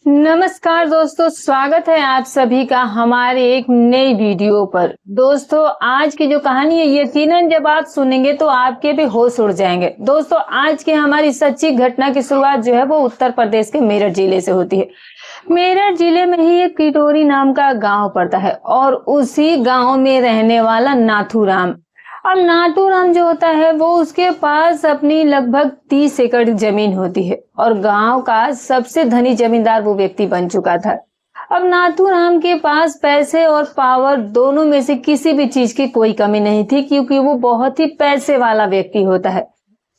नमस्कार दोस्तों, स्वागत है आप सभी का हमारे एक नई वीडियो पर। दोस्तों, आज की जो कहानी है यकीनन जब आप सुनेंगे तो आपके भी होश उड़ जाएंगे। दोस्तों, आज की हमारी सच्ची घटना की शुरुआत जो है वो उत्तर प्रदेश के मेरठ जिले से होती है। मेरठ जिले में ही एक किटोरी नाम का गांव पड़ता है और उसी गांव में रहने वाला नाथूराम। अब नाथूराम जो होता है वो उसके पास अपनी लगभग 30 एकड़ जमीन होती है और गांव का सबसे धनी जमींदार वो व्यक्ति बन चुका था। अब नाथूराम के पास पैसे और पावर दोनों में से किसी भी चीज की कोई कमी नहीं थी, क्योंकि वो बहुत ही पैसे वाला व्यक्ति होता है।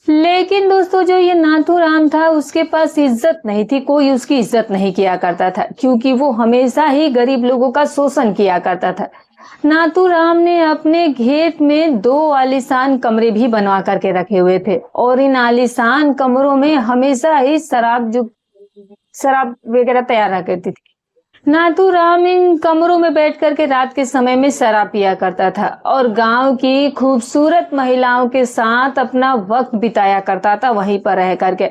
लेकिन दोस्तों, जो ये नाथूराम था उसके पास इज्जत नहीं थी, कोई उसकी इज्जत नहीं किया करता था, क्योंकि वो हमेशा ही गरीब लोगों का शोषण किया करता था। नाथूराम ने अपने घेत में 2 आलीशान कमरे भी बनवा करके रखे हुए थे और इन आलीशान कमरों में हमेशा ही शराब वगैरह तैयार रखती थी। नाथूराम इन कमरों में बैठ करके रात के समय में शराब पिया करता था और गांव की खूबसूरत महिलाओं के साथ अपना वक्त बिताया करता था वहीं पर रह करके।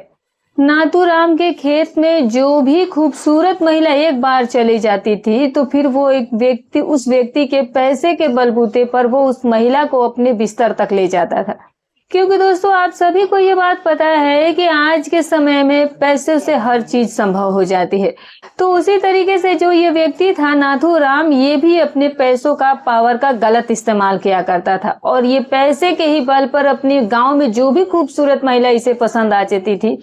नाथूराम के खेत में जो भी खूबसूरत महिला एक बार चली जाती थी तो फिर वो उस व्यक्ति के पैसे के बलबूते पर वो उस महिला को अपने बिस्तर तक ले जाता था। क्योंकि दोस्तों, आप सभी को ये बात पता है कि आज के समय में पैसे से हर चीज संभव हो जाती है। तो उसी तरीके से जो ये व्यक्ति था नाथूराम, ये भी अपने पैसों का, पावर का गलत इस्तेमाल किया करता था और ये पैसे के ही बल पर अपने गांव में जो भी खूबसूरत महिला इसे पसंद आ जाती थी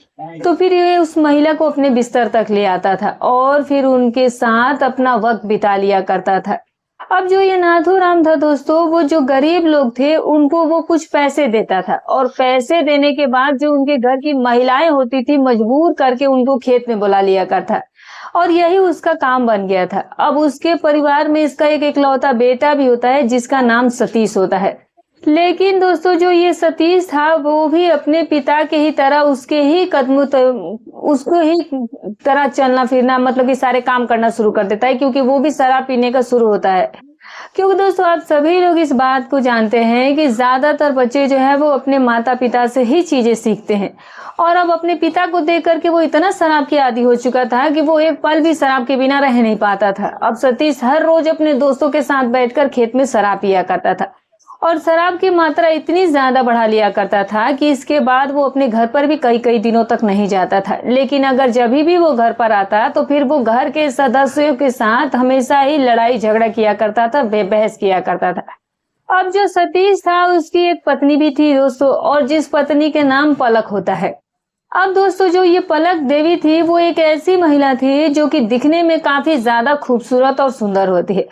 तो फिर ये उस महिला को अपने बिस्तर तक ले आता था और फिर उनके साथ अपना वक्त बिता लिया करता था। अब जो ये नाथूराम था दोस्तों, वो जो गरीब लोग थे उनको वो कुछ पैसे देता था और पैसे देने के बाद जो उनके घर की महिलाएं होती थी मजबूर करके उनको खेत में बुला लिया करता और यही उसका काम बन गया था। अब उसके परिवार में इसका एक इकलौता बेटा भी होता है जिसका नाम सतीश होता है। लेकिन दोस्तों, जो ये सतीश था वो भी अपने पिता के ही तरह उसको ही तरह चलना फिरना, मतलब कि सारे काम करना शुरू कर देता है, क्योंकि वो भी शराब पीने का शुरू होता है। क्योंकि दोस्तों, आप सभी लोग इस बात को जानते हैं कि ज्यादातर बच्चे जो है वो अपने माता पिता से ही चीजें सीखते हैं और अब अपने पिता को देख करके वो इतना शराब की आदी हो चुका था कि वो एक पल भी शराब के बिना रह नहीं पाता था। अब सतीश हर रोज अपने दोस्तों के साथ बैठकर खेत में शराब पिया करता था और शराब की मात्रा इतनी ज्यादा बढ़ा लिया करता था कि इसके बाद वो अपने घर पर भी कई कई दिनों तक नहीं जाता था। लेकिन अगर जब भी वो घर पर आता तो फिर वो घर के सदस्यों के साथ हमेशा ही लड़ाई झगड़ा किया करता था, बहस किया करता था। अब जो सतीश था उसकी एक पत्नी भी थी दोस्तों, और जिस पत्नी के नाम पलक होता है। अब दोस्तों, जो ये पलक देवी थी वो एक ऐसी महिला थी जो कि दिखने में काफी ज्यादा खूबसूरत और सुंदर होती है।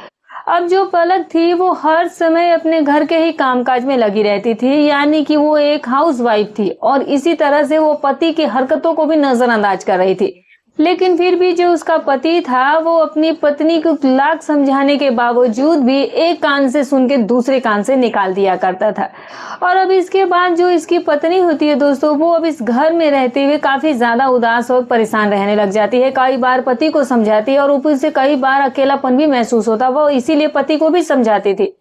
अब जो पलक थी वो हर समय अपने घर के ही कामकाज में लगी रहती थी, यानी कि वो एक हाउसवाइफ थी और इसी तरह से वो पति की हरकतों को भी नजरअंदाज कर रही थी। लेकिन फिर भी जो उसका पति था वो अपनी पत्नी को लाख समझाने के बावजूद भी एक कान से सुन के दूसरे कान से निकाल दिया करता था। और अब इसके बाद जो इसकी पत्नी होती है दोस्तों, वो अब इस घर में रहते हुए काफी ज्यादा उदास और परेशान रहने लग जाती है। कई बार पति को समझाती है और ऊपर से कई बार अकेलापन भी महसूस होता, वो इसीलिए पति को भी समझाती थी।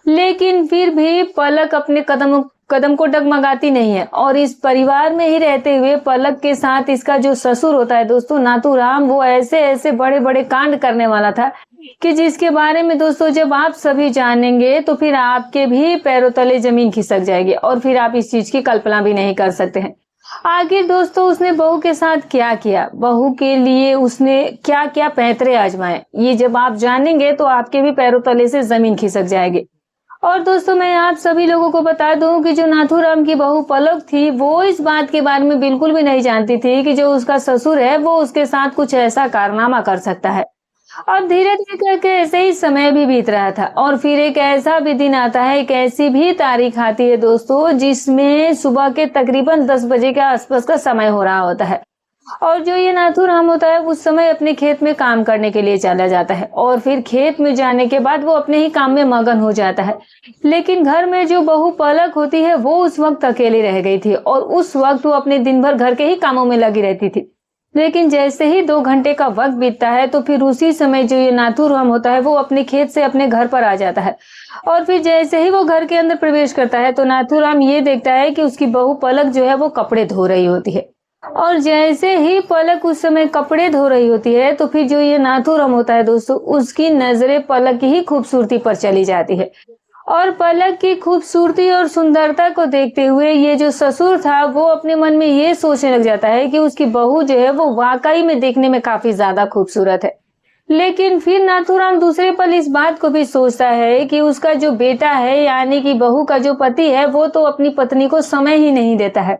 लेकिन फिर भी पलक अपने कदम को डगमगाती नहीं है और इस परिवार में ही रहते हुए पलक के साथ इसका जो ससुर होता है दोस्तों नाथूराम, वो ऐसे ऐसे बड़े बड़े कांड करने वाला था कि जिसके बारे में दोस्तों जब आप सभी जानेंगे तो फिर आपके भी पैरों तले जमीन खिसक जाएगी और फिर आप इस चीज की कल्पना भी नहीं कर सकते हैं। आखिर दोस्तों उसने बहू के साथ क्या किया, बहू के लिए उसने क्या क्या पैंतरे आजमाए, ये जब आप जानेंगे तो आपके भी पैरों तले से जमीन खिसक जाएगी। और दोस्तों, मैं आप सभी लोगों को बता दूं कि जो नाथूराम की बहू पलक थी वो इस बात के बारे में बिल्कुल भी नहीं जानती थी कि जो उसका ससुर है वो उसके साथ कुछ ऐसा कारनामा कर सकता है। और धीरे धीरे करके ऐसे ही समय भी बीत रहा था और फिर एक ऐसा भी दिन आता है, एक ऐसी भी तारीख आती है दोस्तों जिसमें सुबह के तकरीबन 10 बजे के आसपास का समय हो रहा होता है और जो ये नाथूराम होता है उस समय अपने खेत में काम करने के लिए चला जाता है और फिर खेत में जाने के बाद वो अपने ही काम में मगन हो जाता है। लेकिन घर में जो बहू पलक होती है वो उस वक्त अकेली रह गई थी और उस वक्त वो अपने दिन भर घर के ही कामों में लगी रहती थी। लेकिन जैसे ही 2 घंटे का वक्त बीतता है तो फिर उसी समय जो ये नाथूराम होता है वो अपने खेत से अपने घर पर आ जाता है और फिर जैसे ही वो घर के अंदर प्रवेश करता है तो नाथूराम ये देखता है कि उसकी बहू पलक जो है वो कपड़े धो रही होती है और जैसे ही पलक उस समय कपड़े धो रही होती है तो फिर जो ये नाथूराम होता है दोस्तों, उसकी नजरें पलक की ही खूबसूरती पर चली जाती है। और पलक की खूबसूरती और सुंदरता को देखते हुए ये जो ससुर था वो अपने मन में ये सोचने लग जाता है कि उसकी बहू जो है वो वाकई में देखने में काफी ज्यादा खूबसूरत है। लेकिन फिर नाथूराम दूसरे पल इस बात को भी सोचता है कि उसका जो बेटा है यानी कि बहू का जो पति है वो तो अपनी पत्नी को समय ही नहीं देता है।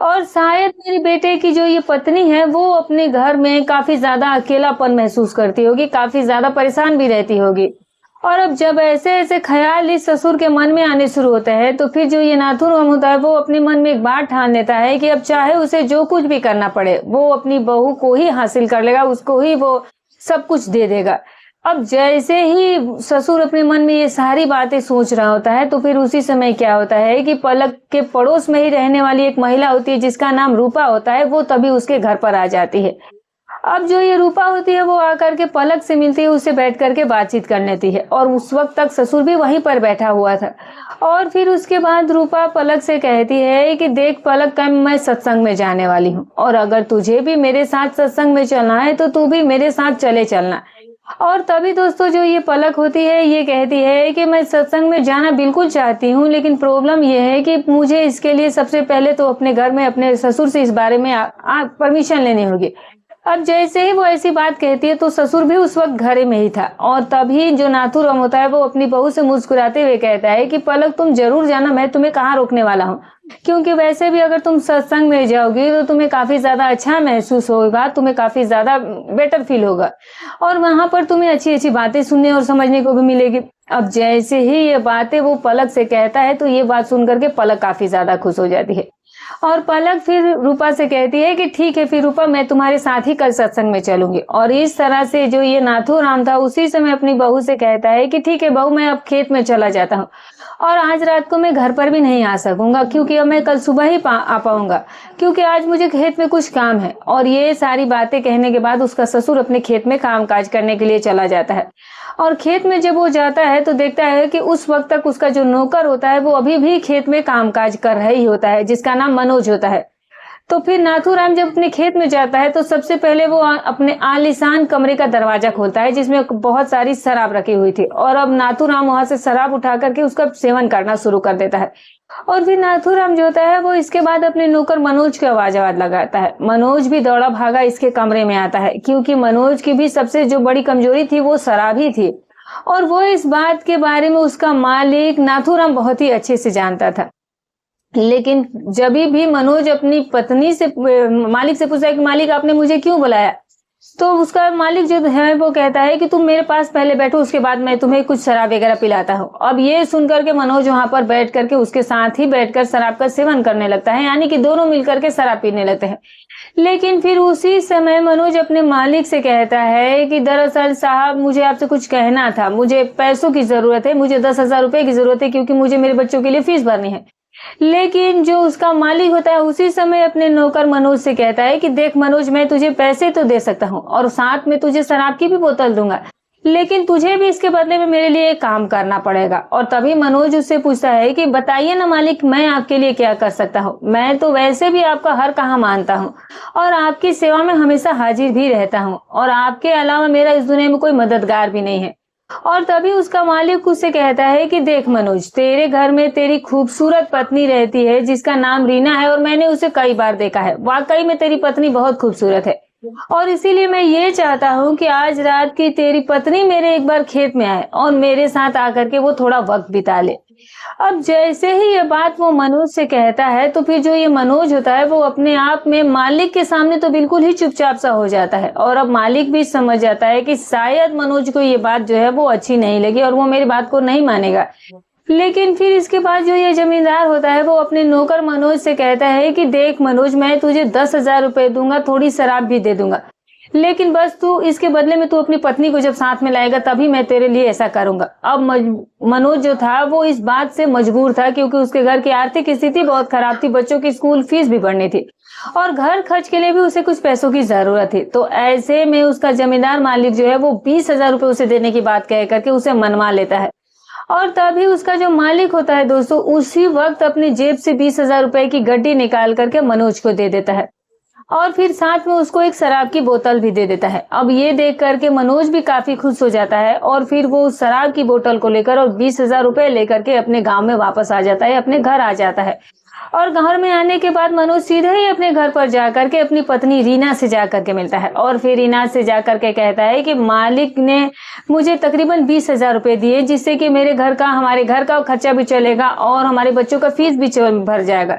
और शायद मेरे बेटे की जो ये पत्नी है वो अपने घर में काफी ज्यादा अकेलापन महसूस करती होगी, काफी ज्यादा परेशान भी रहती होगी। और अब जब ऐसे ऐसे ख्याल इस ससुर के मन में आने शुरू होते हैं तो फिर जो ये नाथुराम होता है वो अपने मन में एक बात ठान लेता है कि अब चाहे उसे जो कुछ भी करना पड़े वो अपनी बहू को ही हासिल कर लेगा, उसको ही वो सब कुछ दे देगा। अब जैसे ही ससुर अपने मन में ये सारी बातें सोच रहा होता है तो फिर उसी समय क्या होता है कि पलक के पड़ोस में ही रहने वाली एक महिला होती है जिसका नाम रूपा होता है, वो तभी उसके घर पर आ जाती है। अब जो ये रूपा होती है वो आकर के पलक से मिलती है, उससे बैठ करके बातचीत कर लेती है और उस वक्त तक ससुर भी वहीं पर बैठा हुआ था। और फिर उसके बाद रूपा पलक से कहती है कि देख पलक, कल मैं सत्संग में जाने वाली हूँ और अगर तुझे भी मेरे साथ सत्संग में चलना है तो तू भी मेरे साथ चले चलना। और तभी दोस्तों जो ये पलक होती है ये कहती है कि मैं सत्संग में जाना बिल्कुल चाहती हूँ, लेकिन प्रॉब्लम ये है कि मुझे इसके लिए सबसे पहले तो अपने घर में अपने ससुर से इस बारे में परमिशन लेनी होगी। अब जैसे ही वो ऐसी बात कहती है तो ससुर भी उस वक्त घर में ही था और तभी जो नाथुराम होता है वो अपनी बहू से मुस्कुराते हुए कहता है कि पलक तुम जरूर जाना, मैं तुम्हें कहाँ रोकने वाला हूँ, क्योंकि वैसे भी अगर तुम सत्संग में जाओगी तो तुम्हें काफी ज्यादा अच्छा महसूस होगा, तुम्हें काफी ज्यादा बेटर फील होगा और वहां पर तुम्हें अच्छी अच्छी बातें सुनने और समझने को भी मिलेगी। अब जैसे ही ये बातें वो पलक से कहता है तो ये बात सुन करके पलक काफी ज्यादा खुश हो जाती है और पलक फिर रूपा से कहती है कि ठीक है फिर रूपा, मैं तुम्हारे साथ ही कल सत्संग में चलूंगी। और इस तरह से जो ये नाथुराम था उसी समय अपनी बहू से कहता है कि ठीक है बहू, मैं अब खेत में चला जाता हूँ और आज रात को मैं घर पर भी नहीं आ सकूंगा क्योंकि अब मैं कल सुबह ही आ पाऊंगा, क्योंकि आज मुझे खेत में कुछ काम है। और ये सारी बातें कहने के बाद उसका ससुर अपने खेत में काम काज करने के लिए चला जाता है। और खेत में जब वो जाता है तो देखता है कि उस वक्त तक उसका जो नौकर होता है वो अभी भी खेत में कामकाज कर रहा ही होता है, जिसका नाम मनोज होता है। तो फिर नाथुराम जब अपने खेत में जाता है तो सबसे पहले वो अपने आलीशान कमरे का दरवाजा खोलता है जिसमें बहुत सारी शराब रखी हुई थी और अब नाथुराम वहां से शराब उठा करके उसका सेवन करना शुरू कर देता है। और फिर नाथुराम जो होता है वो इसके बाद अपने नौकर मनोज की आवाज लगाता है। मनोज भी दौड़ा भागा इसके कमरे में आता है क्योंकि मनोज की भी सबसे जो बड़ी कमजोरी थी वो शराब ही थी और वो इस बात के बारे में उसका मालिक नाथुराम बहुत ही अच्छे से जानता था। लेकिन जब भी मनोज अपनी पत्नी से मालिक से पूछा कि मालिक आपने मुझे क्यों बुलाया, तो उसका मालिक जो है वो कहता है कि तुम मेरे पास पहले बैठो, उसके बाद मैं तुम्हें कुछ शराब वगैरह पिलाता हूँ। अब ये सुनकर के मनोज वहां पर बैठ करके उसके साथ ही बैठकर शराब का सेवन करने लगता है, यानी कि दोनों मिलकर के शराब पीने लगते हैं। लेकिन फिर उसी समय मनोज अपने मालिक से कहता है कि दरअसल साहब मुझे आपसे कुछ कहना था, मुझे पैसों की जरूरत है, मुझे 10,000 रुपए की जरूरत है क्योंकि मुझे मेरे बच्चों के लिए फीस भरनी है। लेकिन जो उसका मालिक होता है उसी समय अपने नौकर मनोज से कहता है कि देख मनोज, मैं तुझे पैसे तो दे सकता हूँ और साथ में तुझे शराब की भी बोतल दूंगा, लेकिन तुझे भी इसके बदले में मेरे लिए एक काम करना पड़ेगा। और तभी मनोज उससे पूछता है कि बताइए ना मालिक, मैं आपके लिए क्या कर सकता हूँ, मैं तो वैसे भी आपका हर कहा मानता हूँ और आपकी सेवा में हमेशा हाजिर भी रहता हूँ और आपके अलावा मेरा इस दुनिया में कोई मददगार भी नहीं है। और तभी उसका मालिक उससे कहता है कि देख मनोज, तेरे घर में तेरी खूबसूरत पत्नी रहती है जिसका नाम रीना है और मैंने उसे कई बार देखा है, वाकई में तेरी पत्नी बहुत खूबसूरत है और इसीलिए मैं ये चाहता हूँ कि आज रात की तेरी पत्नी मेरे एक बार खेत में आए और मेरे साथ आकर के वो थोड़ा वक्त बिता ले। अब जैसे ही ये बात वो मनोज से कहता है तो फिर जो ये मनोज होता है वो अपने आप में मालिक के सामने तो बिल्कुल ही चुपचाप सा हो जाता है और अब मालिक भी समझ जाता है कि शायद मनोज को ये बात जो है वो अच्छी नहीं लगी और वो मेरी बात को नहीं मानेगा। लेकिन फिर इसके बाद जो ये जमींदार होता है वो अपने नौकर मनोज से कहता है कि देख मनोज, मैं तुझे 10,000 रुपए दूंगा, थोड़ी शराब भी दे दूंगा, लेकिन बस तू इसके बदले में तू अपनी पत्नी को जब साथ में लाएगा तभी मैं तेरे लिए ऐसा करूंगा। अब मनोज जो था वो इस बात से मजबूर था क्योंकि उसके घर की आर्थिक स्थिति बहुत खराब थी, बच्चों की स्कूल फीस भी भरनी थी और घर खर्च के लिए भी उसे कुछ पैसों की जरूरत थी। तो ऐसे में उसका जमींदार मालिक जो है वो 20,000 रुपए उसे देने की बात कह करके उसे मनवा लेता है और तभी उसका जो मालिक होता है दोस्तों उसी वक्त अपनी जेब से 20,000 रुपए की गड्डी निकाल करके मनोज को दे देता है। और फिर साथ में उसको एक शराब की बोतल भी दे देता है। अब ये देख करके मनोज भी काफी खुश हो जाता है और फिर वो उस शराब की बोतल को लेकर और 20,000 रुपए लेकर के अपने गांव में वापस आ जाता है, अपने घर आ जाता है। और घर में आने के बाद मनोज सीधे ही अपने घर पर जाकर के अपनी पत्नी रीना से जाकर के मिलता है और फिर रीना से जाकर के कहता है कि मालिक ने मुझे तकरीबन 20,000 रुपए दिए, जिससे कि हमारे घर का खर्चा भी चलेगा और हमारे बच्चों का फीस भी भर जाएगा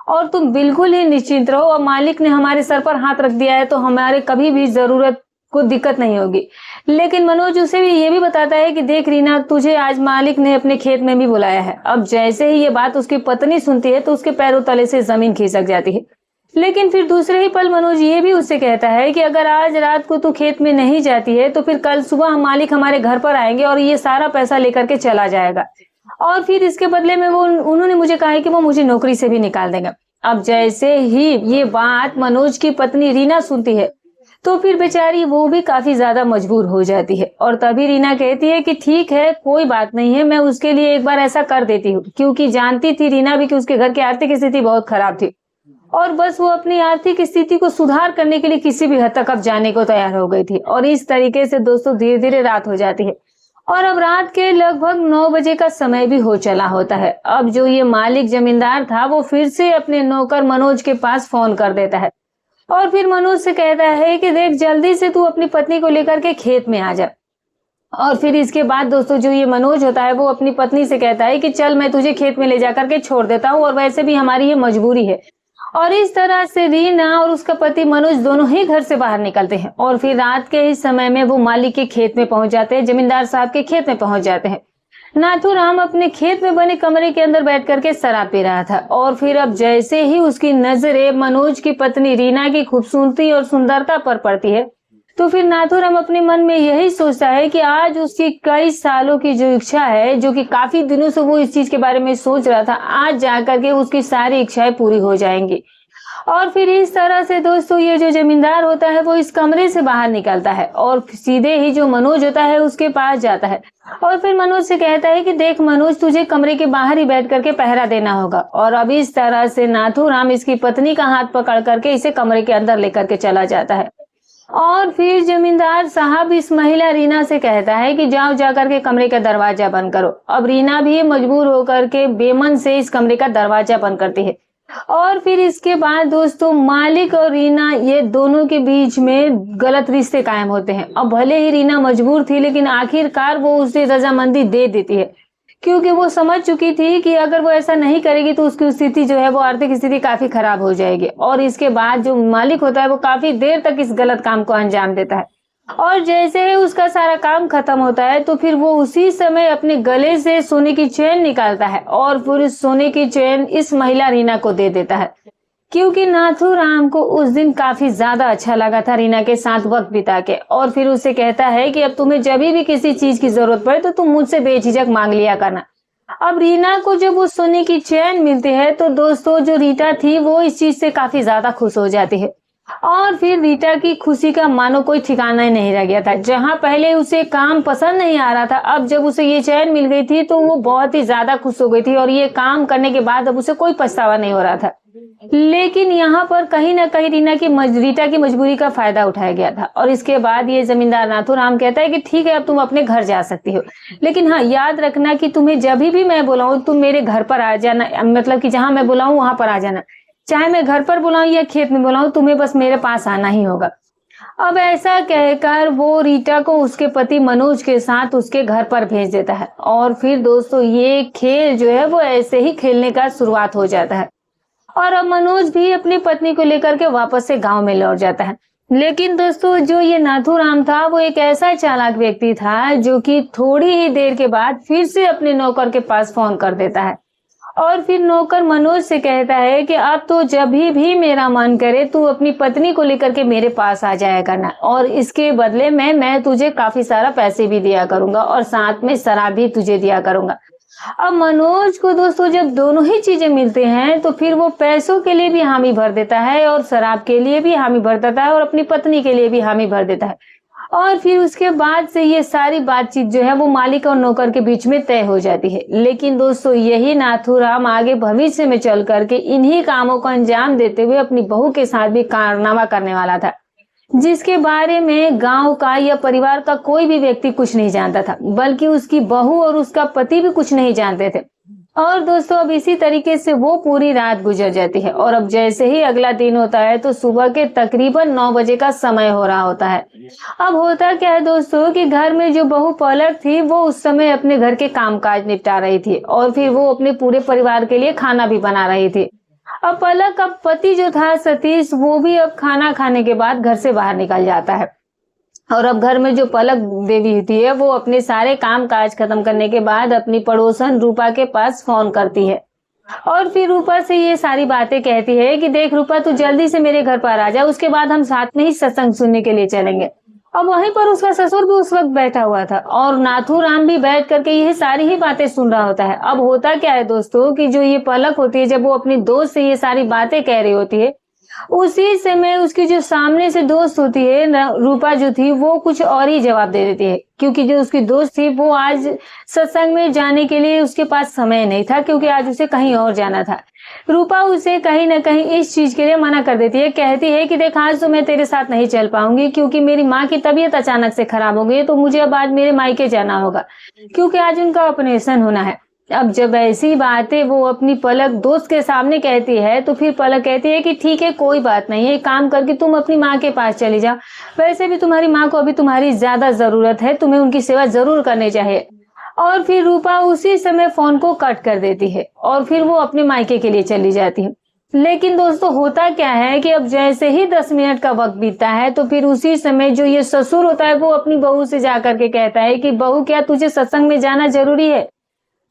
और तुम बिल्कुल ही निश्चिंत रहो। और मालिक ने हमारे सर पर हाथ रख दिया है तो हमारे कभी भी जरूरत को दिक्कत नहीं होगी। लेकिन मनोज उसे भी ये भी बताता है कि देख रीना, तुझे आज मालिक ने अपने खेत में भी बुलाया है। अब जैसे ही ये बात उसकी पत्नी सुनती है तो उसके पैरों तले से जमीन खिसक जाती है। लेकिन फिर दूसरे ही पल मनोज ये भी उससे कहता है कि अगर आज रात को तू खेत में नहीं जाती है तो फिर कल सुबह मालिक हमारे घर पर आएंगे और ये सारा पैसा लेकर के चला जाएगा और फिर इसके बदले में उन्होंने मुझे कहा है कि वो मुझे नौकरी से भी निकाल देंगे। अब जैसे ही ये बात मनोज की पत्नी रीना सुनती है तो फिर बेचारी वो भी काफी ज्यादा मजबूर हो जाती है और तभी रीना कहती है कि ठीक है, कोई बात नहीं है, मैं उसके लिए एक बार ऐसा कर देती हूँ, क्योंकि जानती थी रीना भी कि उसके घर की आर्थिक स्थिति बहुत खराब थी और बस वो अपनी आर्थिक स्थिति को सुधार करने के लिए किसी भी हद तक अब जाने को तैयार हो गई थी। और इस तरीके से दोस्तों धीरे धीरे रात हो जाती है और अब रात के लगभग 9 बजे का समय भी हो चला होता है। अब जो ये मालिक जमींदार था वो फिर से अपने नौकर मनोज के पास फोन कर देता है और फिर मनोज से कहता है कि देख, जल्दी से तू अपनी पत्नी को लेकर के खेत में आ जा। और फिर इसके बाद दोस्तों जो ये मनोज होता है वो अपनी पत्नी से कहता है कि चल मैं तुझे खेत में ले जाकर के छोड़ देता हूँ और वैसे भी हमारी ये मजबूरी है। और इस तरह से रीना और उसका पति मनोज दोनों ही घर से बाहर निकलते हैं और फिर रात के इस समय में वो मालिक के खेत में पहुंच जाते हैं, जमींदार साहब के खेत में पहुंच जाते हैं। नाथूराम अपने खेत में बने कमरे के अंदर बैठ करके शराब पी रहा था और फिर अब जैसे ही उसकी नजरें मनोज की पत्नी रीना की खूबसूरती और सुंदरता पर पड़ती है तो फिर नाथूराम अपने मन में यही सोचता है कि आज उसकी कई सालों की जो इच्छा है, जो कि काफी दिनों से वो इस चीज के बारे में सोच रहा था, आज जाकर के उसकी सारी इच्छाएं पूरी हो जाएंगी। और फिर इस तरह से दोस्तों ये जो जमींदार होता है वो इस कमरे से बाहर निकलता है और सीधे ही जो मनोज होता है उसके पास जाता है और फिर मनोज से कहता है कि देख मनोज, तुझे कमरे के बाहर ही बैठ करके पहरा देना होगा। और अब इस तरह से नाथूराम इसकी पत्नी का हाथ पकड़ करके इसे कमरे के अंदर लेकर के चला जाता है और फिर जमींदार साहब इस महिला रीना से कहता है कि जाओ जाकर के कमरे का दरवाजा बंद करो। अब रीना भी मजबूर होकर के बेमन से इस कमरे का दरवाजा बंद करती है और फिर इसके बाद दोस्तों मालिक और रीना ये दोनों के बीच में गलत रिश्ते कायम होते हैं। अब भले ही रीना मजबूर थी लेकिन आखिरकार वो उसे रजामंदी दे देती है, क्योंकि वो समझ चुकी थी कि अगर वो ऐसा नहीं करेगी तो उसकी स्थिति जो है वो आर्थिक स्थिति काफी खराब हो जाएगी। और इसके बाद जो मालिक होता है वो काफी देर तक इस गलत काम को अंजाम देता है और जैसे ही उसका सारा काम खत्म होता है तो फिर वो उसी समय अपने गले से सोने की चेन निकालता है और फिर इस सोने की चेन इस महिला रीना को दे देता है, क्योंकि नाथूराम को उस दिन काफी ज्यादा अच्छा लगा था रीना के साथ वक्त बिता के। और फिर उसे कहता है कि अब तुम्हें जब भी किसी चीज की जरूरत पड़े तो तुम मुझसे बेझिझक मांग लिया करना। अब रीना को जब वो सोने की चेन मिलती है तो दोस्तों जो रीटा थी वो इस चीज से काफी ज्यादा खुश हो जाती है और फिर रीटा की खुशी का मानो कोई ठिकाना ही नहीं रह गया था। जहां पहले उसे काम पसंद नहीं आ रहा था, अब जब उसे ये चैन मिल गई थी तो वो बहुत ही ज्यादा खुश हो गई थी और ये काम करने के बाद अब उसे कोई पछतावा नहीं हो रहा था। लेकिन यहाँ पर कहीं ना कहीं रीटा की मजबूरी का फायदा उठाया गया था और इसके बाद ये जमींदार नाथूराम कहता है कि ठीक है, अब तुम अपने घर जा सकती हो, लेकिन हाँ याद रखना कि तुम्हें जब भी मैं बुलाऊं तुम मेरे घर पर आ जाना, मतलब कि जहां मैं बुलाऊं वहां पर आ जाना, चाहे मैं घर पर बुलाऊं या खेत में बुलाऊं, तुम्हें बस मेरे पास आना ही होगा। अब ऐसा कहकर वो रीटा को उसके पति मनोज के साथ उसके घर पर भेज देता है और फिर दोस्तों ये खेल जो है वो ऐसे ही खेलने का शुरुआत हो जाता है और अब मनोज भी अपनी पत्नी को लेकर के वापस से गांव में लौट जाता है। लेकिन दोस्तों जो ये नाथूराम था वो एक ऐसा चालाक व्यक्ति था जो कि थोड़ी ही देर के बाद फिर से अपने नौकर के पास फोन कर देता है और फिर नौकर मनोज से कहता है कि अब तो जब भी मेरा मन करे तू अपनी पत्नी को लेकर के मेरे पास आ जाया करना और इसके बदले में मैं तुझे काफी सारा पैसे भी दिया करूंगा और साथ में शराब भी तुझे दिया करूंगा। अब मनोज को दोस्तों जब दोनों ही चीजें मिलते हैं तो फिर वो पैसों के लिए भी हामी भर देता है और शराब के लिए भी हामी भर देता है और अपनी पत्नी के लिए भी हामी भर देता है। और फिर उसके बाद से ये सारी बातचीत जो है वो मालिक और नौकर के बीच में तय हो जाती है। लेकिन दोस्तों यही नाथूराम आगे भविष्य में चल करके इन्हीं कामों को अंजाम देते हुए अपनी बहू के साथ भी कारनामा करने वाला था, जिसके बारे में गांव का या परिवार का कोई भी व्यक्ति कुछ नहीं जानता था, बल्कि उसकी बहू और उसका पति भी कुछ नहीं जानते थे। और दोस्तों अब इसी तरीके से वो पूरी रात गुजर जाती है और अब जैसे ही अगला दिन होता है तो सुबह के तकरीबन 9 बजे का समय हो रहा होता है। अब होता क्या है दोस्तों कि घर में जो बहू पलक थी वो उस समय अपने घर के कामकाज निपटा रही थी और फिर वो अपने पूरे परिवार के लिए खाना भी बना रही थी। अब पलक का पति जो था सतीश, वो भी अब खाना खाने के बाद घर से बाहर निकल जाता है और अब घर में जो पलक देवी होती है वो अपने सारे काम काज खत्म करने के बाद अपनी पड़ोसन रूपा के पास फोन करती है और फिर रूपा से ये सारी बातें कहती है कि देख रूपा, तू जल्दी से मेरे घर पर आ जा, उसके बाद हम साथ में ही सत्संग सुनने के लिए चलेंगे। अब वहीं पर उसका ससुर भी उस वक्त बैठा हुआ था और नाथूराम भी बैठ करके ये सारी ही बातें सुन रहा होता है। अब होता क्या है दोस्तों कि जो ये पलक होती है, जब वो अपनी दोस्त से ये सारी बातें कह रही होती है, उसी समय उसकी जो सामने से दोस्त होती है रूपा जो थी, वो कुछ और ही जवाब दे देती है, क्योंकि जो उसकी दोस्त थी वो आज सत्संग में जाने के लिए उसके पास समय नहीं था, क्योंकि आज उसे कहीं और जाना था। रूपा उसे कहीं ना कहीं इस चीज के लिए मना कर देती है, कहती है कि देख आज तो मैं तेरे साथ नहीं चल पाऊंगी, क्योंकि मेरी माँ की तबीयत अचानक से खराब हो गई, तो मुझे अब आज मेरे मायके जाना होगा, क्योंकि आज उनका ऑपरेशन होना है। अब जब ऐसी बातें वो अपनी पलक दोस्त के सामने कहती है तो फिर पलक कहती है कि ठीक है, कोई बात नहीं है, एक काम करके तुम अपनी माँ के पास चली जाओ, वैसे भी तुम्हारी माँ को अभी तुम्हारी ज्यादा जरूरत है, तुम्हें उनकी सेवा जरूर करनी चाहिए। और फिर रूपा उसी समय फोन को कट कर देती है और फिर वो अपने मायके के लिए चली जाती है। लेकिन दोस्तों होता क्या है कि अब जैसे ही 10 मिनट का वक्त बीतता है तो फिर उसी समय जो ये ससुर होता है वो अपनी बहू से जाकर के कहता है कि बहू, क्या तुझे सत्संग में जाना जरूरी है?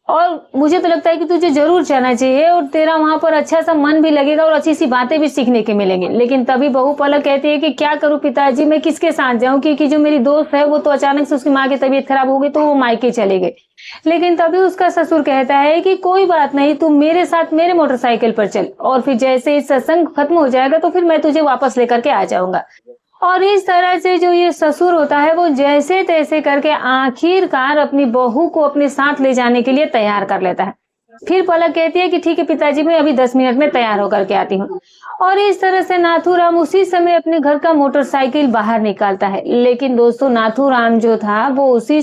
और मुझे तो लगता है कि तुझे जरूर जाना चाहिए और तेरा वहां पर अच्छा सा मन भी लगेगा और अच्छी सी बातें भी सीखने के मिलेंगे। लेकिन तभी बहू पलक कहती है कि क्या करूं पिताजी, मैं किसके साथ जाऊं, क्योंकि जो मेरी दोस्त है वो तो अचानक से उसकी माँ की तबीयत खराब हो गई तो वो मायके चले गए। लेकिन तभी उसका ससुर कहता है कि कोई बात नहीं, तुम मेरे साथ मेरे मोटरसाइकिल पर चल और फिर जैसे ही सत्संग खत्म हो जाएगा तो फिर मैं तुझे वापस लेकर के आ जाऊंगा। और इस तरह से जो ये ससुर होता है वो जैसे तैसे करके आखिरकार अपनी बहू को अपने साथ ले जाने के लिए तैयार कर लेता है। फिर पलक कहती है कि ठीक है पिताजी, मैं अभी 10 मिनट में तैयार होकर के आती हूँ। और इस तरह से नाथूराम उसी समय अपने घर का मोटरसाइकिल बाहर निकालता है। लेकिन दोस्तों नाथूराम जो था वो उसी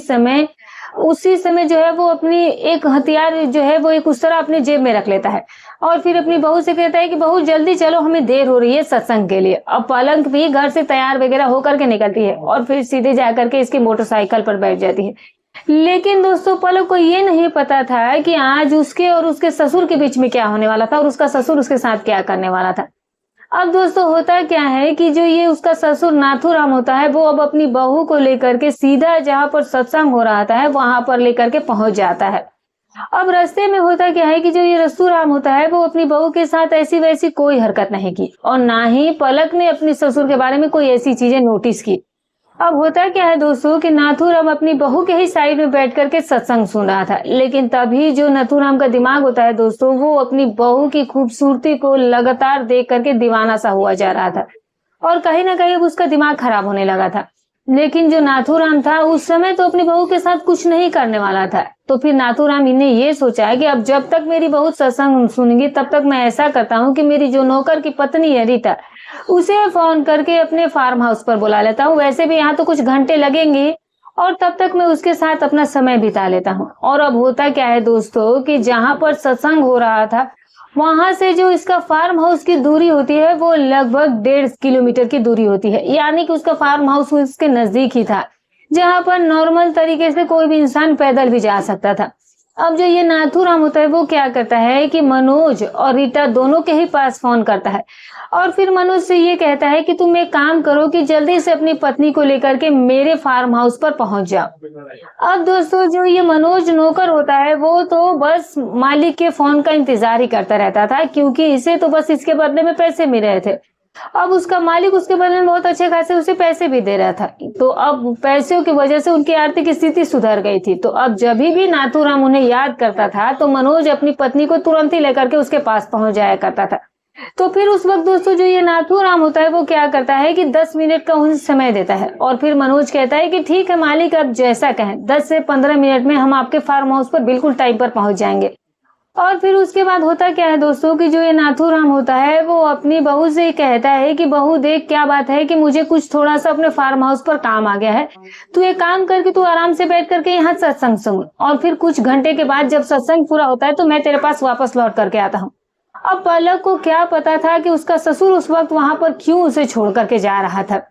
समय जो है वो अपनी एक हथियार जो है वो एक उस तरह अपनी जेब में रख लेता है और फिर अपनी बहू से कहता है कि बहू जल्दी चलो, हमें देर हो रही है सत्संग के लिए। अब पलक भी घर से तैयार वगैरह होकर के निकलती है और फिर सीधे जाकर के इसकी मोटरसाइकिल पर बैठ जाती है। लेकिन दोस्तों पलक को ये नहीं पता था कि आज उसके और उसके ससुर के बीच में क्या होने वाला था और उसका ससुर उसके साथ क्या करने वाला था। अब दोस्तों होता क्या है कि जो ये उसका ससुर नाथूराम होता है वो अब अपनी बहू को लेकर के सीधा जहां पर सत्संग हो रहा था वहां पर लेकर के पहुंच जाता है। अब रास्ते में होता क्या है कि जो ये रसूराम होता है वो अपनी बहू के साथ ऐसी वैसी कोई हरकत नहीं की और ना ही पलक ने अपने ससुर के बारे में कोई ऐसी चीजें नोटिस की। अब होता क्या है दोस्तों कि नाथूराम अपनी बहू के ही साइड में बैठ करके सत्संग सुन रहा था। लेकिन तभी जो नाथूराम का दिमाग होता है दोस्तों वो अपनी बहू की खूबसूरती को लगातार देख करके दीवाना सा हुआ जा रहा था और कहीं ना कहीं उसका दिमाग खराब होने लगा था। लेकिन जो नाथूराम था उस समय तो अपनी बहू के साथ कुछ नहीं करने वाला था। तो फिर नाथूराम ने ये सोचा कि अब जब तक मेरी बहू सत्संग सुनेगी तब तक मैं ऐसा करता हूँ कि मेरी जो नौकर की पत्नी है रीता, उसे फोन करके अपने फार्म हाउस पर बुला लेता हूँ। वैसे भी यहाँ तो कुछ घंटे लगेंगे और तब तक मैं उसके साथ अपना समय बिता लेता हूँ। और अब होता क्या है दोस्तों कि जहाँ पर सत्संग हो रहा था वहां से जो इसका फार्म हाउस की दूरी होती है वो लगभग 1.5 किलोमीटर की दूरी होती है, यानी कि उसका फार्म हाउस उसके नजदीक ही था जहां पर नॉर्मल तरीके से कोई भी इंसान पैदल भी जा सकता था। अब जो ये नाथूराम होता है वो क्या करता है कि मनोज और रीटा दोनों के ही पास फोन करता है और फिर मनोज से ये कहता है कि तुम एक काम करो कि जल्दी से अपनी पत्नी को लेकर के मेरे फार्म हाउस पर पहुंच जाओ। अब दोस्तों जो ये मनोज नौकर होता है वो तो बस मालिक के फोन का इंतजार ही करता रहता था, क्योंकि इसे तो बस इसके बदले में पैसे मिल रहे थे। अब उसका मालिक उसके बदले में बहुत अच्छे खासे उसे पैसे भी दे रहा था, तो अब पैसों की वजह से उनकी आर्थिक स्थिति सुधर गई थी। तो अब जब भी नाथूराम उन्हें याद करता था तो मनोज अपनी पत्नी को तुरंत ही लेकर के उसके पास पहुंच जाया करता था। तो फिर उस वक्त दोस्तों जो ये नाथूराम होता है वो क्या करता है कि 10 मिनट का उन्हें समय देता है और फिर मनोज कहता है कि ठीक है मालिक, आप जैसा कहें, 10 से 15 मिनट में हम आपके फार्म हाउस पर बिल्कुल टाइम पर पहुंच जाएंगे। और फिर उसके बाद होता क्या है दोस्तों कि जो ये नाथूराम होता है वो अपनी बहू से कहता है कि बहू देख, क्या बात है कि मुझे कुछ थोड़ा सा अपने फार्म हाउस पर काम आ गया है, तू एक काम करके तू आराम से बैठ करके यहाँ सत्संग सुन, और फिर कुछ घंटे के बाद जब सत्संग पूरा होता है तो मैं तेरे पास वापस लौट करके आता हूँ। अब पलक को क्या पता था कि उसका ससुर उस वक्त वहां पर क्यों उसे छोड़ करके जा रहा था।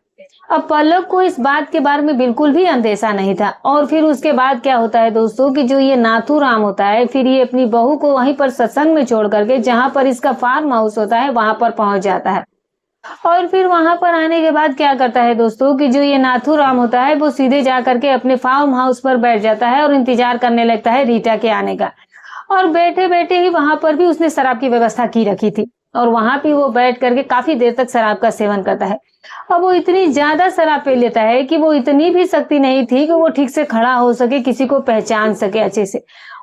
अब पलक को इस बात के बारे में बिल्कुल भी अंदेशा नहीं था। और फिर उसके बाद क्या होता है दोस्तों कि जो ये नाथूराम होता है फिर ये अपनी बहू को वहीं पर सत्संग में छोड़ करके जहां पर इसका फार्म हाउस होता है वहां पर पहुंच जाता है। और फिर वहां पर आने के बाद क्या करता है दोस्तों कि जो ये नाथूराम होता है वो सीधे जा करके अपने फार्म हाउस पर बैठ जाता है और इंतजार करने लगता है रीटा के आने का। और बैठे बैठे ही वहां पर भी उसने शराब की व्यवस्था की रखी थी और वहां भी वो बैठ करके काफी देर तक शराब का सेवन करता है। अब वो इतनी ज्यादा शराब पी लेता है कि वो इतनी भी शक्ति नहीं थी कि वो ठीक से खड़ा हो सके, किसी को पहचान सके अच्छे से।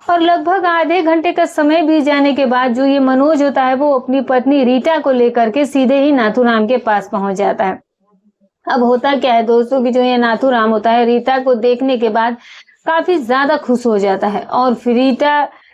और लगभग आधे घंटे का समय बीत जाने के बाद जो ये मनोज होता है वो अपनी पत्नी रीटा को लेकर के सीधे ही नाथूराम के पास पहुंच जाता है। अब होता क्या है दोस्तों कि जो ये नाथूराम होता है रीटा को देखने के बाद काफी ज्यादा खुश हो जाता है और फिर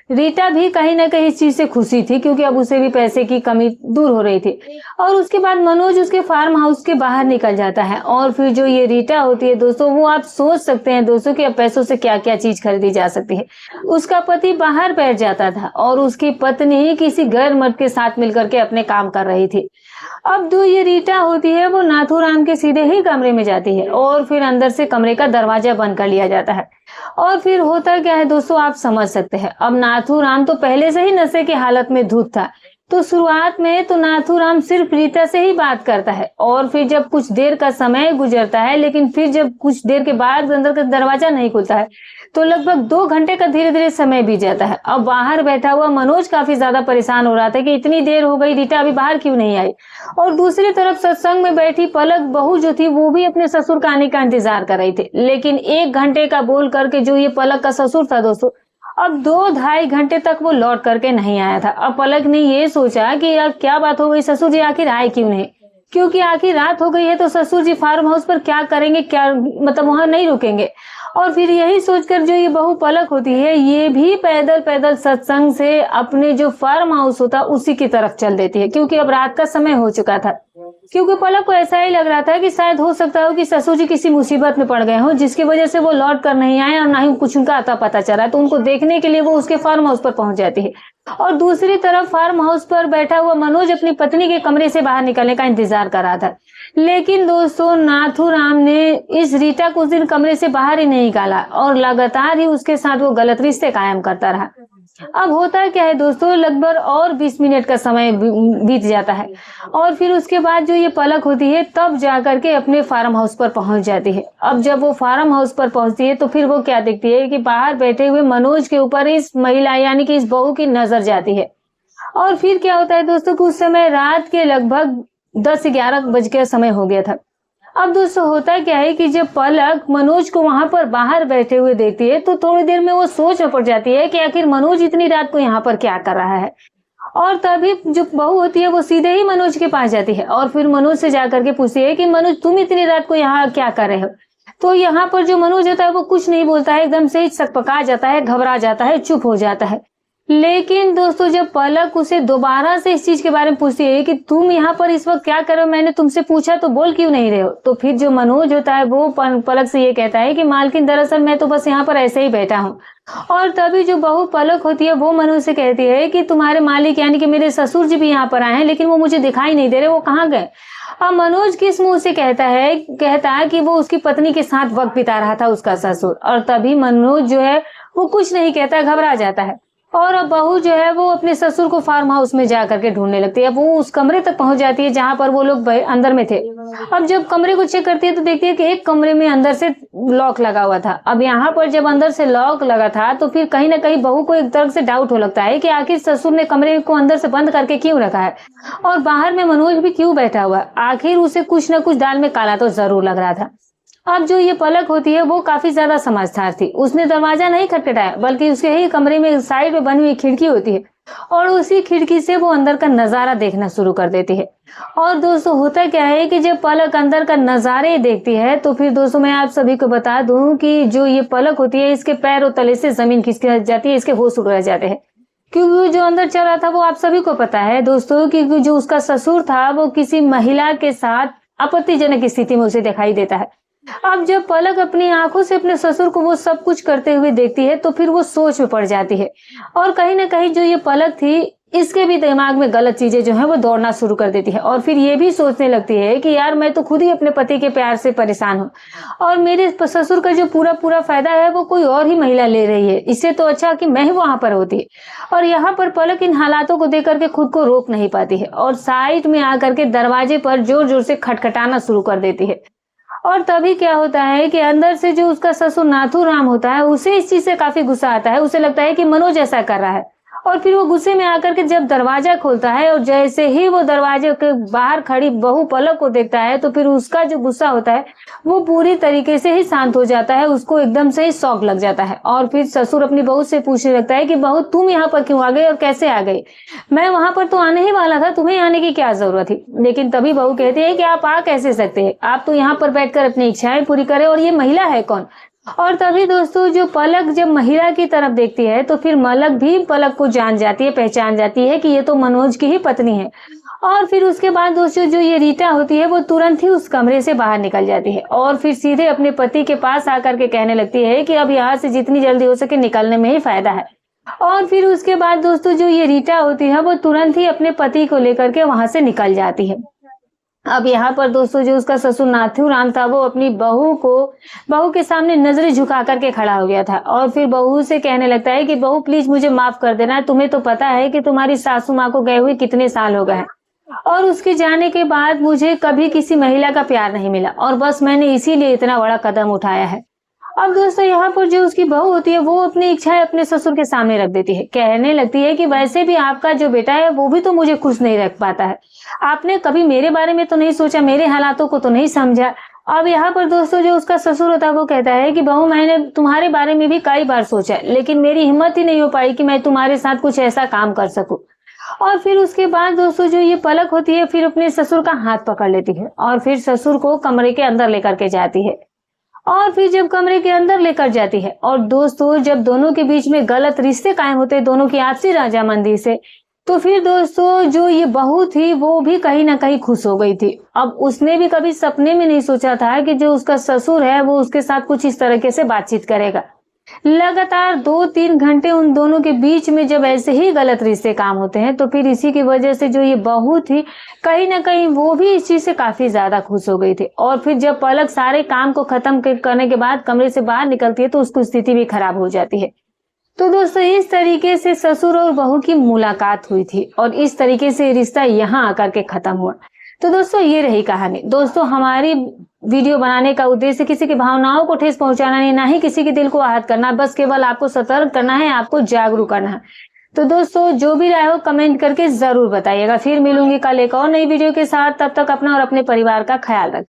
रीटा भी कहीं ना कहीं इस चीज से खुशी थी क्योंकि अब उसे भी पैसे की कमी दूर हो रही थी। और उसके बाद मनोज उसके फार्म हाउस के बाहर निकल जाता है और फिर जो ये रीटा होती है दोस्तों, वो आप सोच सकते हैं दोस्तों कि अब पैसों से क्या क्या चीज खरीदी जा सकती है। उसका पति बाहर बैठ जाता था और उसकी पत्नी ही किसी गैर मर्द के साथ मिलकर के अपने काम कर रही थी। अब जो ये रीटा होती है वो नाथूराम के सीधे ही कमरे में जाती है और फिर अंदर से कमरे का दरवाजा बंद कर लिया जाता है। और फिर होता क्या है दोस्तों, आप समझ सकते हैं। अब नाथूराम तो पहले से ही नशे की हालत में धुत था, तो शुरुआत में तो नाथूराम सिर्फ रीटा से ही बात करता है और फिर जब कुछ देर का समय गुजरता है, लेकिन फिर जब कुछ देर के बाद अंदर का दरवाजा नहीं खुलता है तो लगभग 2 घंटे का धीरे धीरे समय बीत जाता है। अब बाहर बैठा हुआ मनोज काफी ज्यादा परेशान हो रहा था कि इतनी देर हो गई, रीटा अभी बाहर क्यों नहीं आई। और दूसरी तरफ सत्संग में बैठी पलक बहू जो थी वो भी अपने ससुर का आने का इंतजार कर रही थी, लेकिन 1 घंटे का बोल करके जो ये पलक का ससुर था दोस्तों, अब 2-2.5 घंटे तक वो लौट करके नहीं आया था। अब पलक ने ये सोचा कि यार क्या बात हो गई, ससुर जी आखिर आए क्यों नहीं, क्योंकि आखिर रात हो गई है तो ससुर जी फार्म हाउस पर क्या करेंगे, क्या मतलब वहां नहीं रुकेंगे। और फिर यही सोचकर जो ये बहू पलक होती है ये भी पैदल पैदल सत्संग से अपने जो फार्म हाउस होता उसी की तरफ चल देती है, क्योंकि अब रात का समय हो चुका था। क्योंकि पलक को ऐसा ही लग रहा था कि शायद हो सकता हो कि ससुर जी किसी मुसीबत में पड़ गए हो जिसकी वजह से वो लौट कर नहीं आए और ना ही कुछ उनका आता पता चला, तो उनको देखने के लिए वो उसके फार्म हाउस पर पहुंच जाती है। और दूसरी तरफ फार्म हाउस पर बैठा हुआ मनोज अपनी पत्नी के कमरे से बाहर निकलने का इंतजार कर रहा था। लेकिन दोस्तों नाथूराम ने इस रीटा को उस दिन कमरे से बाहर ही नहीं निकाला और लगातार ही उसके साथ वो गलत रिश्ते कायम करता रहा। अब होता क्या है दोस्तों, लगभग और 20 मिनट का समय बीत जाता है और फिर उसके बाद जो ये पलक होती है तब जाकर के अपने फार्म हाउस पर पहुंच जाती है। अब जब वो फार्म हाउस पर पहुंचती है तो फिर वो क्या देखती है कि बाहर बैठे हुए मनोज के ऊपर इस महिला यानी कि इस बहू की नजर जाती है। और फिर क्या होता है दोस्तों कि उस समय रात के लगभग 10-11 बज के समय हो गया था। अब दोस्तों होता क्या है कि जब पलक मनोज को वहां पर बाहर बैठे हुए देखती है तो थोड़ी देर में वो सोच में पड़ जाती है कि आखिर मनोज इतनी रात को यहाँ पर क्या कर रहा है। और तभी जो बहू होती है वो सीधे ही मनोज के पास जाती है और फिर मनोज से जाकर के पूछती है कि मनोज तुम इतनी रात को यहाँ क्या कर रहे हो। तो यहाँ पर जो मनोज होता है वो कुछ नहीं बोलता है, एकदम से ही सकपका जाता है, घबरा जाता है, चुप हो जाता है। लेकिन दोस्तों जब पलक उसे दोबारा से इस चीज के बारे में पूछती है कि तुम यहाँ पर इस वक्त क्या कर रहे हो, मैंने तुमसे पूछा तो बोल क्यों नहीं रहे हो, तो फिर जो मनोज होता है वो पलक से ये कहता है कि मालकिन दरअसल मैं तो बस यहाँ पर ऐसे ही बैठा हूँ। और तभी जो बहू पलक होती है वो मनोज से कहती है कि तुम्हारे मालिक यानी कि मेरे ससुर जी भी यहाँ पर आए हैं लेकिन वो मुझे दिखाई नहीं दे रहे, वो कहाँ गए। अब मनोज किस मुंह से कहता है कि वो उसकी पत्नी के साथ वक्त बिता रहा था उसका ससुर। और तभी मनोज जो है वो कुछ नहीं कहता, घबरा जाता है। और अब बहू जो है वो अपने ससुर को फार्म हाउस में जा करके ढूंढने लगती है। अब वो उस कमरे तक पहुंच जाती है जहां पर वो लोग अंदर में थे। अब जब कमरे को चेक करती है तो देखती है कि एक कमरे में अंदर से लॉक लगा हुआ था। अब यहाँ पर जब अंदर से लॉक लगा था तो फिर कहीं ना कहीं बहू को एक तरफ से डाउट हो लगता है कि आखिर ससुर ने कमरे को अंदर से बंद करके क्यों रखा है और बाहर में मनोज भी क्यों बैठा हुआ है, आखिर उसे कुछ न कुछ दाल में काला तो जरूर लग रहा था। अब जो ये पलक होती है वो काफी ज्यादा समझदार थी। उसने दरवाजा नहीं खटखटाया, बल्कि उसके ही कमरे में साइड में बनी हुई खिड़की होती है और उसी खिड़की से वो अंदर का नजारा देखना शुरू कर देती है। और दोस्तों होता क्या है कि जब पलक अंदर का नजारे देखती है तो फिर दोस्तों मैं आप सभी को बता दूं कि जो ये पलक होती है इसके पैरों तले से जमीन खिसक जाती है, इसके होश उड़ जाते हैं। क्योंकि जो अंदर चल रहा था वो आप सभी को पता है दोस्तों कि जो उसका ससुर था वो किसी महिला के साथ आपत्तिजनक स्थिति में उसे दिखाई देता है। अब जब पलक अपनी आंखों से अपने ससुर को वो सब कुछ करते हुए देखती है तो फिर वो सोच में पड़ जाती है और कहीं ना कहीं जो ये पलक थी इसके भी दिमाग में गलत चीजें जो है वो दौड़ना शुरू कर देती है और फिर ये भी सोचने लगती है कि यार मैं तो खुद ही अपने पति के प्यार से परेशान हूँ और मेरे ससुर का जो पूरा पूरा फायदा है वो कोई और ही महिला ले रही है, इससे तो अच्छा कि मैं ही वहां पर होती। और यहाँ पर पलक इन हालातों को देख करके खुद को रोक नहीं पाती है और साइड में आकर के दरवाजे पर जोर जोर से खटखटाना शुरू कर देती है। और तभी क्या होता है कि अंदर से जो उसका ससुर नाथूराम होता है उसे इस चीज से काफी गुस्सा आता है। उसे लगता है कि मनोज ऐसा कर रहा है और फिर वो गुस्से में आकर के जब दरवाजा खोलता है और जैसे ही वो दरवाजे के बाहर खड़ी बहू पलक को देखता है तो फिर उसका जो गुस्सा होता है वो पूरी तरीके से ही शांत हो जाता है। उसको एकदम से ही शौक लग जाता है और फिर ससुर अपनी बहू से पूछने लगता है कि बहू तुम यहाँ पर क्यों आ गई और कैसे आ गई? मैं वहां पर तो आने ही वाला था, तुम्हें आने की क्या जरूरत थी? लेकिन तभी बहू कहती है कि आप आ कैसे सकते हैं, आप तो यहाँ पर बैठकर अपनी इच्छाएं पूरी करें और ये महिला है कौन? और तभी दोस्तों जो पलक जब महिला की तरफ देखती है तो फिर मलक भी पलक को जान जाती है, पहचान जाती है कि ये तो मनोज की ही पत्नी है। और फिर उसके बाद दोस्तों जो ये रीटा होती है वो तुरंत ही उस कमरे से बाहर निकल जाती है और फिर सीधे अपने पति के पास आकर के कहने लगती है कि अब यहाँ से जितनी जल्दी हो सके निकलने में ही फायदा है। और फिर उसके बाद दोस्तों जो ये रीटा होती है वो तुरंत ही अपने पति को लेकर के वहां से निकल जाती है। अब यहाँ पर दोस्तों जो उसका ससुर नाथूराम था वो अपनी बहू के सामने नजरें झुका करके खड़ा हो गया था और फिर बहू से कहने लगता है कि बहू प्लीज मुझे माफ कर देना, तुम्हें तो पता है कि तुम्हारी सासू माँ को गए हुए कितने साल हो गए हैं और उसके जाने के बाद मुझे कभी किसी महिला का प्यार नहीं मिला और बस मैंने इसीलिए इतना बड़ा कदम उठाया है। अब दोस्तों यहाँ पर जो उसकी बहू होती है वो अपनी इच्छाएं अपने ससुर के सामने रख देती है, कहने लगती है कि वैसे भी आपका जो बेटा है वो भी तो मुझे खुश नहीं रख पाता है, आपने कभी मेरे बारे में तो नहीं सोचा, मेरे हालातों को तो नहीं समझा। अब यहाँ पर दोस्तों जो उसका ससुर होता है वो कहता है कि बहू मैंने तुम्हारे बारे में भी कई बार सोचा लेकिन मेरी हिम्मत ही नहीं हो पाई कि मैं तुम्हारे साथ कुछ ऐसा काम कर सकूं। और फिर उसके बाद दोस्तों जो ये पलक होती है फिर अपने ससुर का हाथ पकड़ लेती है और फिर ससुर को कमरे के अंदर लेकर के जाती है। और फिर जब कमरे के अंदर लेकर जाती है और दोस्तों जब दोनों के बीच में गलत रिश्ते कायम होते हैं दोनों की आपसी रजामंदी से, तो फिर दोस्तों जो ये बहू थी वो भी कहीं ना कहीं खुश हो गई थी। अब उसने भी कभी सपने में नहीं सोचा था कि जो उसका ससुर है वो उसके साथ कुछ इस तरीके से बातचीत करेगा। लगातार 2-3 घंटे उन दोनों के बीच में जब ऐसे ही गलत रिश्ते काम होते हैं तो फिर इसी की वजह से जो ये बहू थी कहीं ना कहीं वो भी इस चीज से काफी ज्यादा खुश हो गई थी। और फिर जब पलक सारे काम को खत्म करने के बाद कमरे से बाहर निकलती है तो उसकी स्थिति भी खराब हो जाती है। तो दोस्तों इस तरीके से ससुर और बहू की मुलाकात हुई थी और इस तरीके से रिश्ता यहाँ आकर के खत्म हुआ। तो दोस्तों ये रही कहानी। दोस्तों हमारी वीडियो बनाने का उद्देश्य किसी की भावनाओं को ठेस पहुंचाना नहीं, ना ही किसी के दिल को आहत करना, बस केवल आपको सतर्क करना है, आपको जागरूक करना है। तो दोस्तों जो भी राय हो कमेंट करके जरूर बताइएगा। फिर मिलूंगी कल एक और नई वीडियो के साथ, तब तक अपना और अपने परिवार का ख्याल रखें।